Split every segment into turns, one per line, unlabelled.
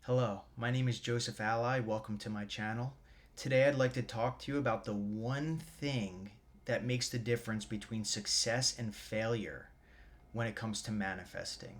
Hello, my name is Joseph Alai. Welcome to my channel. Today I'd like to talk to you about the one thing that makes the difference between success and failure when it comes to manifesting.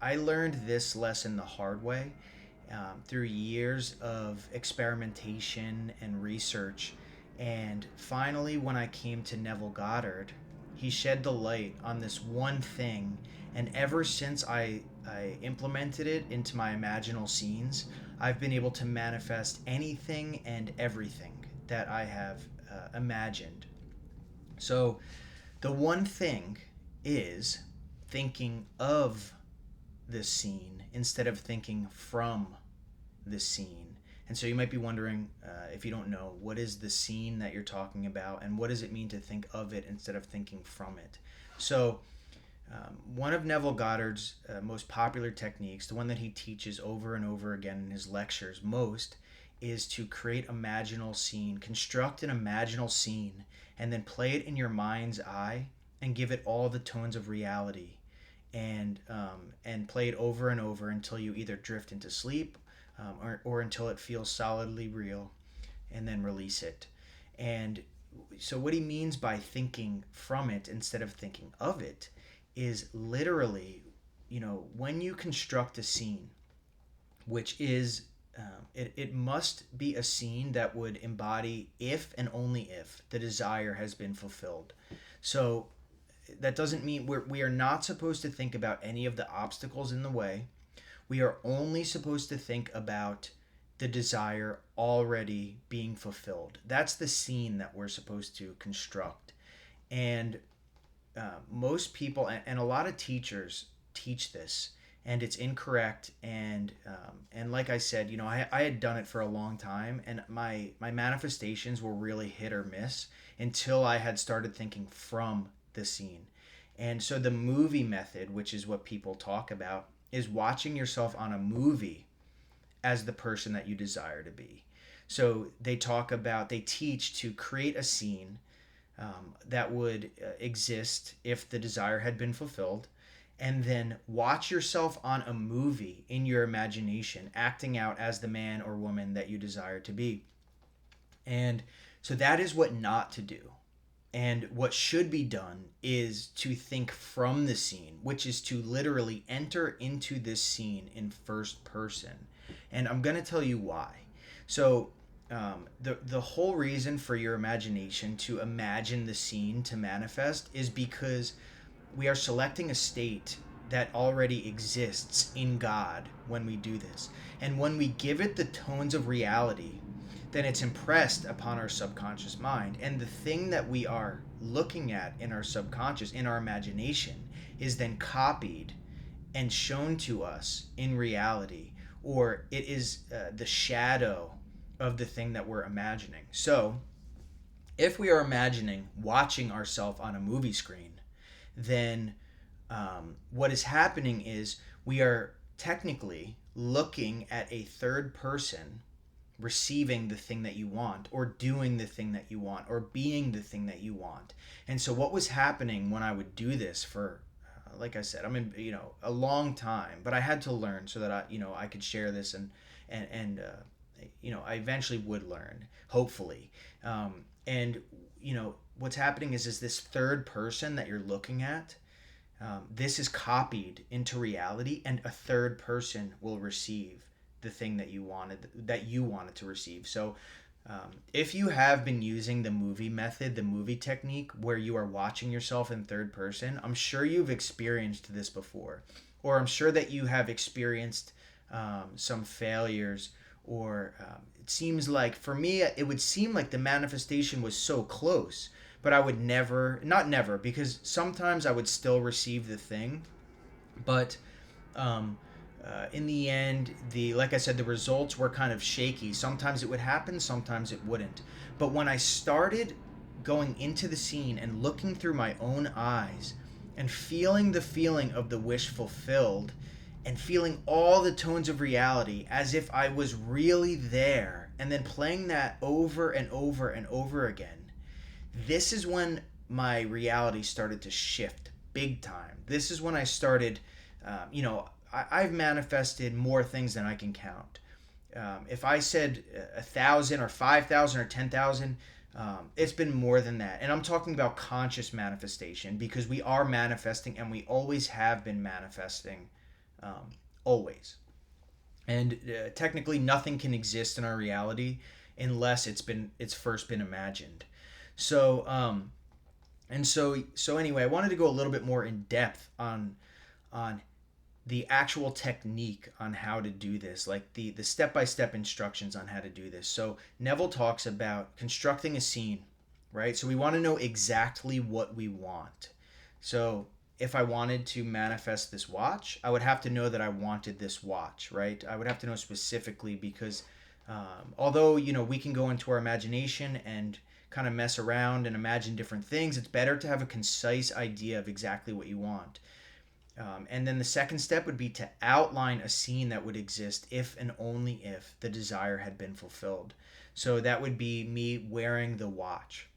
I learned this lesson the hard way through years of experimentation and research. And finally, when I came to Neville Goddard, he shed the light on this one thing. And ever since I implemented it into my imaginal scenes, I've been able to manifest anything and everything that I have imagined. So, the one thing is thinking of the scene instead of thinking from the scene. And so you might be wondering, if you don't know, what is the scene that you're talking about and what does it mean to think of it instead of thinking from it? So, one of Neville Goddard's most popular techniques, the one that he teaches over and over again in his lectures most, is to create imaginal scene, construct an imaginal scene, and then play it in your mind's eye and give it all the tones of reality, and play it over and over until you either drift into sleep, or until it feels solidly real, and then release it. And so, what he means by thinking from it instead of thinking of it is literally, when you construct a scene, which is, it must be a scene that would embody if and only if the desire has been fulfilled. So that doesn't mean we are not supposed to think about any of the obstacles in the way. We are only supposed to think about the desire already being fulfilled. That's the scene that we're supposed to construct. And most people and a lot of teachers teach this, and it's incorrect. And like I said, I had done it for a long time, and my manifestations were really hit or miss until I had started thinking from the scene. And so the movie method, which is what people talk about, is watching yourself on a movie as the person that you desire to be. So they teach to create a scene that would exist if the desire had been fulfilled, and then watch yourself on a movie in your imagination, acting out as the man or woman that you desire to be. And so that is what not to do. And what should be done is to think from the scene, which is to literally enter into this scene in first person. And I'm going to tell you why. So, the whole reason for your imagination to imagine the scene to manifest is because we are selecting a state that already exists in God when we do this. And when we give it the tones of reality, then it's impressed upon our subconscious mind. And the thing that we are looking at in our subconscious, in our imagination, is then copied and shown to us in reality, or it is the shadow of the thing that we're imagining. So, if we are imagining watching ourselves on a movie screen, then what is happening is we are technically looking at a third person receiving the thing that you want, or doing the thing that you want, or being the thing that you want. And so what was happening when I would do this for, like I said, I'm in, a long time, but I had to learn so that I could share this, and I eventually would learn, hopefully. And what's happening is this third person that you're looking at, this is copied into reality, and a third person will receive the thing that you wanted to receive. So, if you have been using the movie method, the movie technique, where you are watching yourself in third person, I'm sure you've experienced this before, or I'm sure that you have experienced some failures, or it seems like, for me, it would seem like the manifestation was so close, but I would not never, because sometimes I would still receive the thing, but in the end, like I said, the results were kind of shaky. Sometimes it would happen, sometimes it wouldn't. But when I started going into the scene and looking through my own eyes and feeling the feeling of the wish fulfilled, and feeling all the tones of reality as if I was really there, and then playing that over and over and over again, this is when my reality started to shift big time. This is when I started, I've manifested more things than I can count. If I said 1,000 or 5,000 or 10,000, it's been more than that. And I'm talking about conscious manifestation, because we are manifesting and we always have been manifesting, um, always. And technically, nothing can exist in our reality unless it's first been imagined. So so anyway, I wanted to go a little bit more in depth on the actual technique on how to do this, like the step-by-step instructions on how to do this. So Neville talks about constructing a scene, right? So we want to know exactly what we want. So if I wanted to manifest this watch, I would have to know that I wanted this watch, right? I would have to know specifically, because although we can go into our imagination and kind of mess around and imagine different things, it's better to have a concise idea of exactly what you want. And then the second step would be to outline a scene that would exist if and only if the desire had been fulfilled. So that would be me wearing the watch.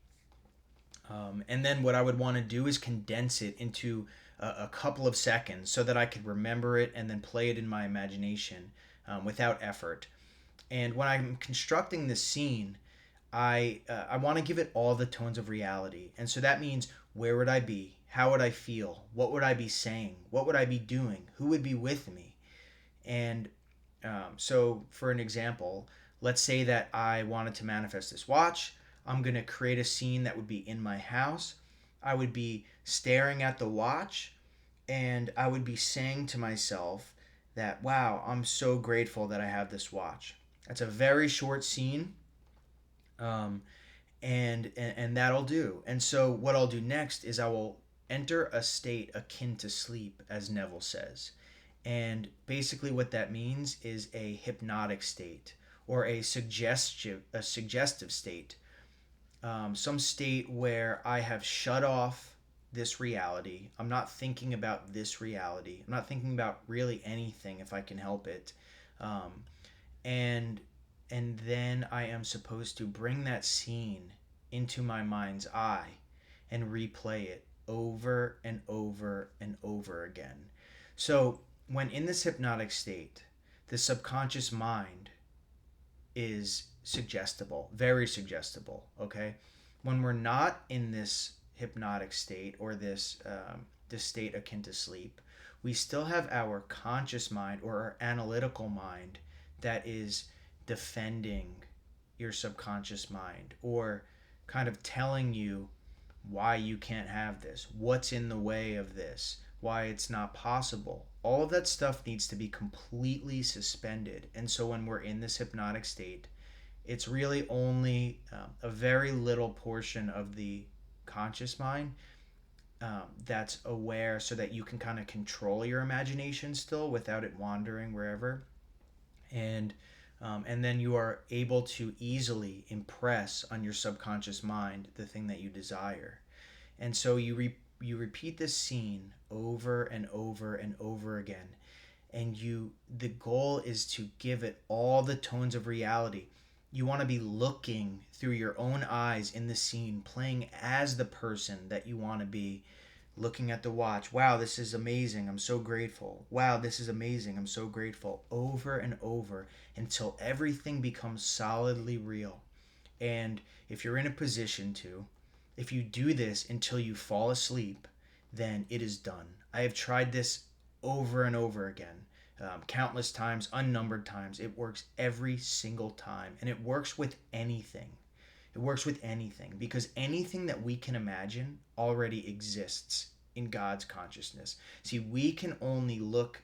And then what I would want to do is condense it into a couple of seconds so that I could remember it and then play it in my imagination, without effort. And when I'm constructing this scene, I want to give it all the tones of reality. And so that means, where would I be? How would I feel? What would I be saying? What would I be doing? Who would be with me? And so, for an example, let's say that I wanted to manifest this watch. I'm going to create a scene that would be in my house. I would be staring at the watch, and I would be saying to myself that, wow, I'm so grateful that I have this watch. That's a very short scene. Um, and that'll do. And so what I'll do next is I will enter a state akin to sleep, as Neville says. And basically what that means is a hypnotic state, or a suggestive state, some state where I have shut off this reality. I'm not thinking about this reality. I'm not thinking about really anything if I can help it. Um, and and then I am supposed to bring that scene into my mind's eye and replay it over and over and over again. So, when in this hypnotic state, the subconscious mind is suggestible, very suggestible, okay? When we're not in this hypnotic state, or this state akin to sleep, we still have our conscious mind, or our analytical mind, that is defending your subconscious mind, or kind of telling you why you can't have this, what's in the way of this, why it's not possible. All of that stuff needs to be completely suspended. And so when we're in this hypnotic state, it's really only a very little portion of the conscious mind that's aware, so that you can kind of control your imagination still without it wandering wherever. And and then you are able to easily impress on your subconscious mind the thing that you desire. And so you repeat this scene over and over and over again, and the goal is to give it all the tones of reality. You want to be looking through your own eyes in the scene, playing as the person that you want to be, looking at the watch. Wow, this is amazing. I'm so grateful. Wow, this is amazing. I'm so grateful. Over and over until everything becomes solidly real. And if you're in a position to, if you do this until you fall asleep, then it is done. I have tried this over and over again, countless times, unnumbered times. It works every single time, and it works with anything. It works with anything, because anything that we can imagine already exists in God's consciousness. See, we can only look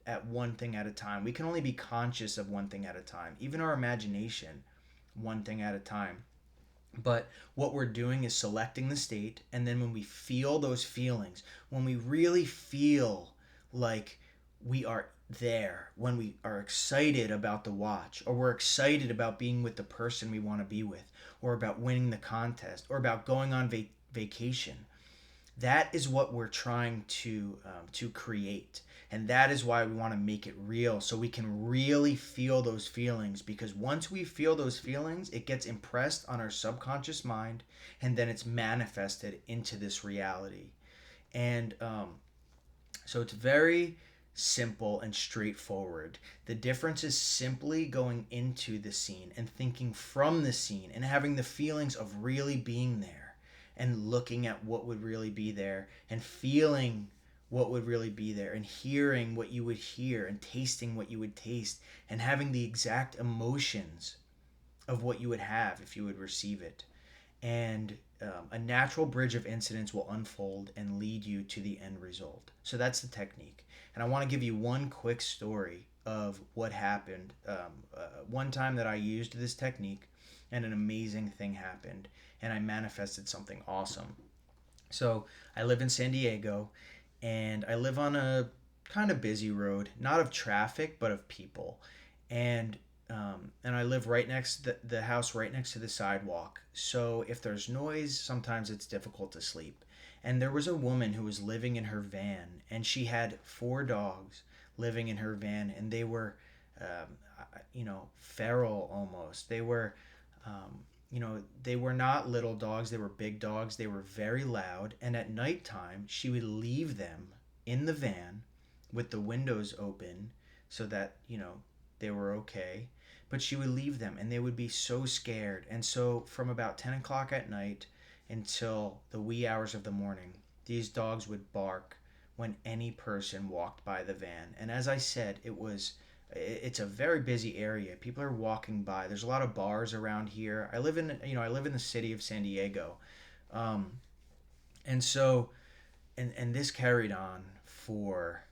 at one thing at a time. We can only be conscious of one thing at a time, even our imagination, one thing at a time. But what we're doing is selecting the state, and then when we feel those feelings, when we really feel like we are there, when we are excited about the watch, or we're excited about being with the person we want to be with, or about winning the contest, or about going on vacation, that is what we're trying to create. And that is why we want to make it real, so we can really feel those feelings. Because once we feel those feelings, it gets impressed on our subconscious mind, and then it's manifested into this reality. And so it's very simple and straightforward. The difference is simply going into the scene and thinking from the scene and having the feelings of really being there and looking at what would really be there and feeling what would really be there and hearing what you would hear and tasting what you would taste and having the exact emotions of what you would have if you would receive it. And a natural bridge of incidents will unfold and lead you to the end result. So that's the technique. And I want to give you one quick story of what happened. One time that I used this technique, and an amazing thing happened, and I manifested something awesome. So I live in San Diego, and I live on a kind of busy road, not of traffic, but of people. And I live right next to the house right next to the sidewalk. So if there's noise, sometimes it's difficult to sleep. And there was a woman who was living in her van, and she had four dogs living in her van, and they were, feral almost. They were not little dogs, they were big dogs. They were very loud. And at nighttime, she would leave them in the van with the windows open so that, they were okay. But she would leave them and they would be so scared. And so, from about 10 o'clock at night until the wee hours of the morning, these dogs would bark when any person walked by the van. And as I said, it's a very busy area. People are walking by. There's a lot of bars around here. I live in the city of San Diego. Um, and so and this carried on for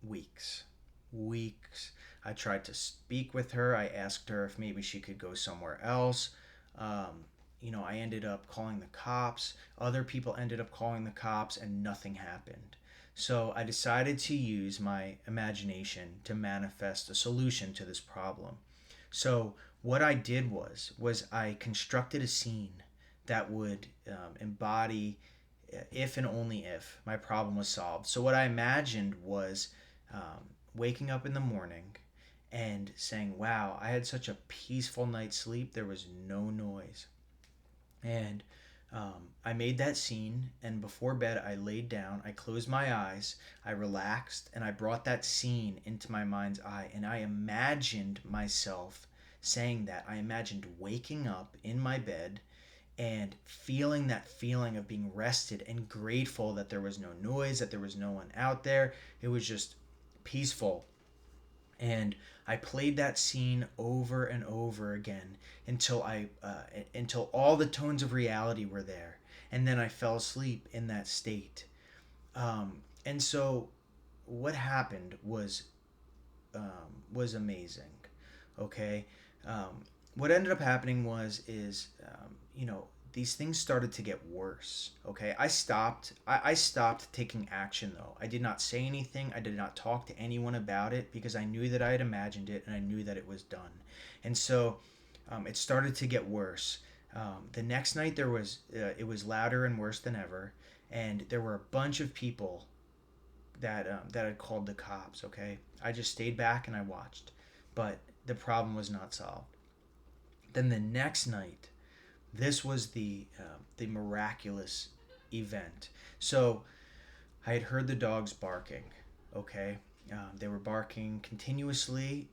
weeks. Weeks. I tried to speak with her. I asked her if maybe she could go somewhere else. I ended up calling the cops. Other people ended up calling the cops, and nothing happened. So I decided to use my imagination to manifest a solution to this problem. So what I did was I constructed a scene that would embody, if and only if my problem was solved. So what I imagined was waking up in the morning and saying, "Wow, I had such a peaceful night's sleep. There was no noise." And I made that scene, and before bed, I laid down, I closed my eyes, I relaxed, and I brought that scene into my mind's eye. And I imagined myself saying that. I imagined waking up in my bed and feeling that feeling of being rested and grateful that there was no noise, that there was no one out there. It was just peaceful. And I played that scene over and over again until all the tones of reality were there, and then I fell asleep in that state. And so, what happened was amazing. Okay, what ended up happening these things started to get worse. Okay, I stopped taking action, though. I did not say anything. I did not talk to anyone about it because I knew that I had imagined it and I knew that it was done. And so it started to get worse. The next night it was louder and worse than ever, and there were a bunch of people that had called the cops. Okay, I just stayed back and I watched, but the problem was not solved. Then the next night, this was the miraculous event. So I had heard the dogs barking. Okay, they were barking continuously,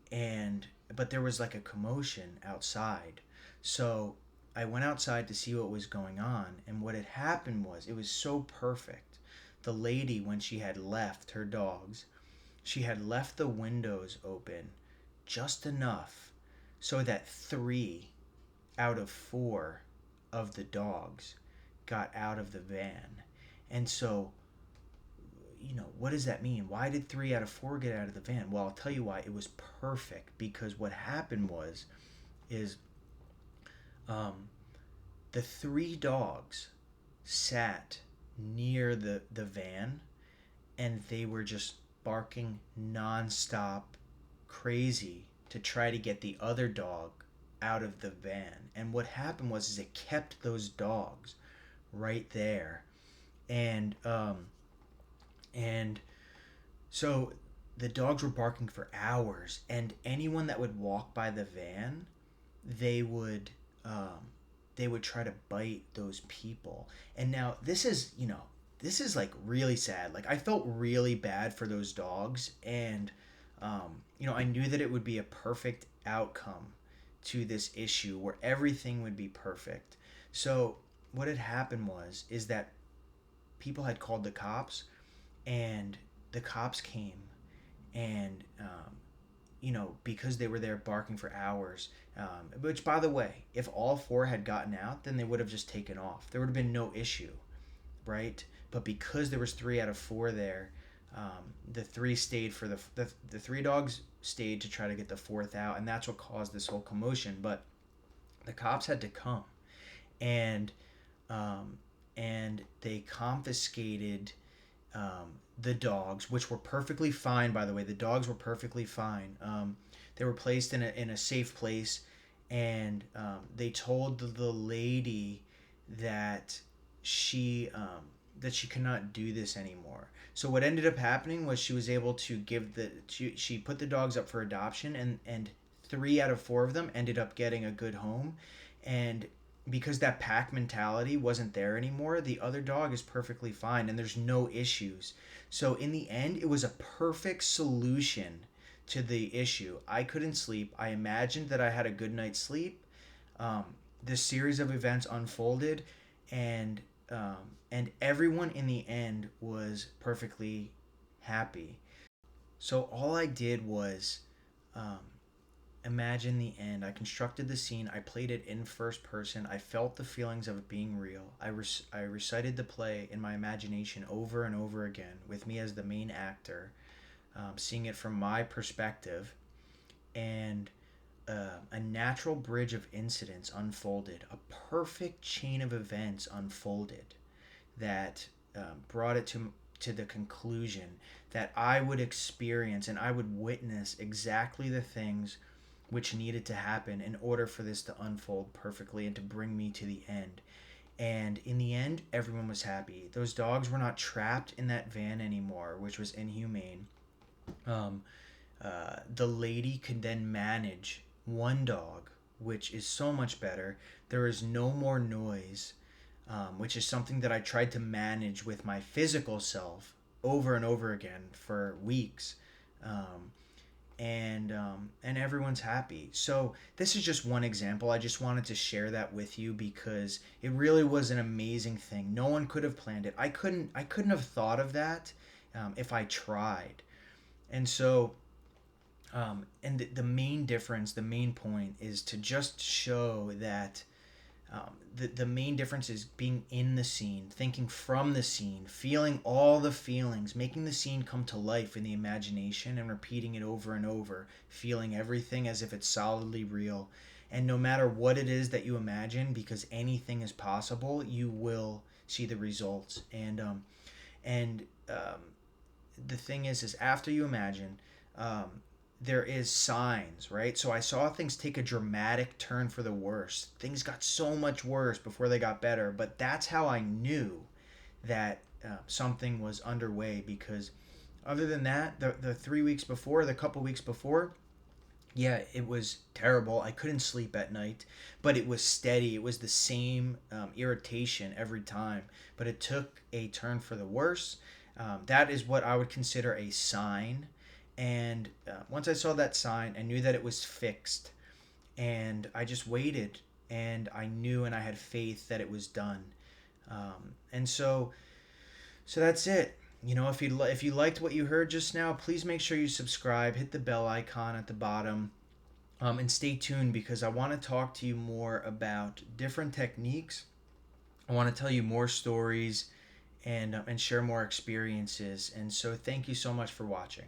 but there was like a commotion outside. So I went outside to see what was going on, and what had happened was it was so perfect. The lady, when she had left her dogs, she had left the windows open just enough so that 3 out of 4 of the dogs got out of the van. And so, what does that mean? Why did 3 out of 4 get out of the van? Well, I'll tell you why. It was perfect because what happened is the 3 dogs sat near the van, and they were just barking nonstop, crazy, to try to get the other dog out of the van. And what happened was it kept those dogs right there. And so the dogs were barking for hours, and anyone that would walk by the van, they would they would try to bite those people. And now this is this is like really sad. Like I felt really bad for those dogs, and I knew that it would be a perfect outcome to this issue where everything would be perfect. So what had happened is that people had called the cops, and the cops came, and because they were there barking for hours. Which, by the way, if all four had gotten out, then they would have just taken off. There would have been no issue, right? But because there was 3 out of 4 there, the three stayed for the 3 dogs stayed to try to get the fourth out, and that's what caused this whole commotion. But the cops had to come, and um, and they confiscated the dogs, which were perfectly fine. By the way, the dogs were perfectly fine. They were placed in a safe place, and they told the lady that she could not do this anymore. So what ended up happening was she was able to she put the dogs up for adoption, and 3 out of 4 of them ended up getting a good home. And because that pack mentality wasn't there anymore, the other dog is perfectly fine and there's no issues. So in the end, it was a perfect solution to the issue. I couldn't sleep. I imagined that I had a good night's sleep. Um, this series of events unfolded, and everyone in the end was perfectly happy. So all I did was um, imagine the end. I constructed the scene. I played it in first person. I felt the feelings of it being real. I recited the play in my imagination over and over again with me as the main actor, seeing it from my perspective. And a natural bridge of incidents unfolded. A perfect chain of events unfolded that brought it to the conclusion that I would experience and I would witness exactly the things which needed to happen in order for this to unfold perfectly and to bring me to the end. And in the end, everyone was happy. Those dogs were not trapped in that van anymore, which was inhumane. Um, the lady could then manage one dog, which is so much better. There is no more noise, which is something that I tried to manage with my physical self over and over again for weeks. Um, and everyone's happy. So this is just one example. I just wanted to share that with you because it really was an amazing thing. No one could have planned it. I couldn't have thought of that if I tried. And so and the main difference, the main point is to just show that the main difference is being in the scene, thinking from the scene, feeling all the feelings, making the scene come to life in the imagination and repeating it over and over, feeling everything as if it's solidly real. And no matter what it is that you imagine, because anything is possible, you will see the results. And the thing is after you imagine, um, there is signs, right? So I saw things take a dramatic turn for the worse. Things got so much worse before they got better, but that's how I knew that something was underway. Because other than that, the 3 weeks before, the couple weeks before, yeah, it was terrible. I couldn't sleep at night, but it was steady. It was the same irritation every time, but it took a turn for the worse. That is what I would consider a sign. And once I saw that sign, I knew that it was fixed. And I just waited, and I knew and I had faith that it was done. And so that's it. If you liked what you heard just now, please make sure you subscribe, hit the bell icon at the bottom, and stay tuned because I want to talk to you more about different techniques. I want to tell you more stories and share more experiences. And so thank you so much for watching.